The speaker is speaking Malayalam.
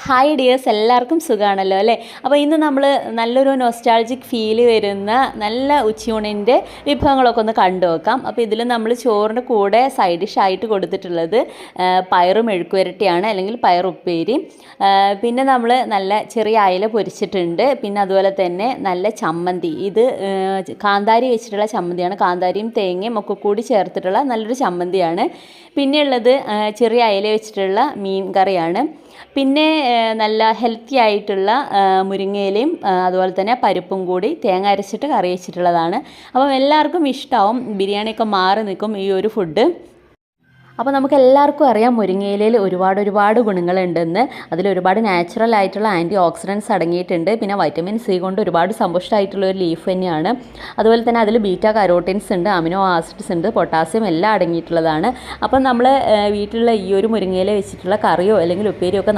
ഹായ് ഡിയേഴ്സ്, എല്ലാവർക്കും സുഖമാണല്ലോ അല്ലേ? അപ്പോൾ ഇന്ന് നമ്മൾ നല്ലൊരു നൊസ്റ്റാൾജിക് ഫീല് വരുന്ന നല്ല ഉച്ചയൂണിൻ്റെ വിഭവങ്ങളൊക്കെ ഒന്ന് കണ്ടു നോക്കാം. അപ്പോൾ ഇതിൽ നമ്മൾ ചോറിൻ്റെ കൂടെ സൈഡ് ഡിഷായിട്ട് കൊടുത്തിട്ടുള്ളത് പയറ് മെഴുക്കുവരട്ടിയാണ്, അല്ലെങ്കിൽ പയറുപ്പേരി. പിന്നെ നമ്മൾ നല്ല ചെറിയ അയല പൊരിച്ചിട്ടുണ്ട്. പിന്നെ അതുപോലെ തന്നെ നല്ല ചമ്മന്തി, ഇത് കാന്താരി വെച്ചിട്ടുള്ള ചമ്മന്തിയാണ്. കാന്താരിയും തേങ്ങയും ഒക്കെ കൂടി ചേർത്തിട്ടുള്ള നല്ലൊരു ചമ്മന്തിയാണ്. പിന്നെയുള്ളത് ചെറിയ അയല വെച്ചിട്ടുള്ള മീൻ കറിയാണ്. പിന്നെ നല്ല ഹെൽത്തി ആയിട്ടുള്ള മുരിങ്ങയിലയും അതുപോലെ തന്നെ പരിപ്പും കൂടി തേങ്ങ അരച്ചിട്ട് കറി വെച്ചിട്ടുള്ളതാണ്. അപ്പം എല്ലാവർക്കും ഇഷ്ടമാവും, ബിരിയാണിയൊക്കെ മാറി നിൽക്കും ഈ ഒരു ഫുഡ്. അപ്പോൾ നമുക്ക് എല്ലാവർക്കും അറിയാം മുരിങ്ങയിലയിൽ ഒരുപാട് ഗുണങ്ങളുണ്ടെന്ന്. അതിൽ ഒരുപാട് നാച്ചുറൽ ആയിട്ടുള്ള ആൻറ്റി ഓക്സിഡൻസ് അടങ്ങിയിട്ടുണ്ട്. പിന്നെ വൈറ്റമിൻ സി കൊണ്ട് ഒരുപാട് സമ്പുഷ്ടമായിട്ടുള്ള ഒരു ലീഫ് തന്നെയാണ്. അതുപോലെ തന്നെ അതിൽ ബീറ്റാ കരോട്ടീൻസ് ഉണ്ട്, അമിനോ ആസിഡ്സ് ഉണ്ട്, പൊട്ടാസ്യം എല്ലാം അടങ്ങിയിട്ടുള്ളതാണ്. അപ്പം നമ്മൾ വീട്ടിലുള്ള ഈ ഒരു മുരിങ്ങയില വെച്ചിട്ടുള്ള കറിയോ അല്ലെങ്കിൽ ഉപ്പേരിയോ ഒക്കെ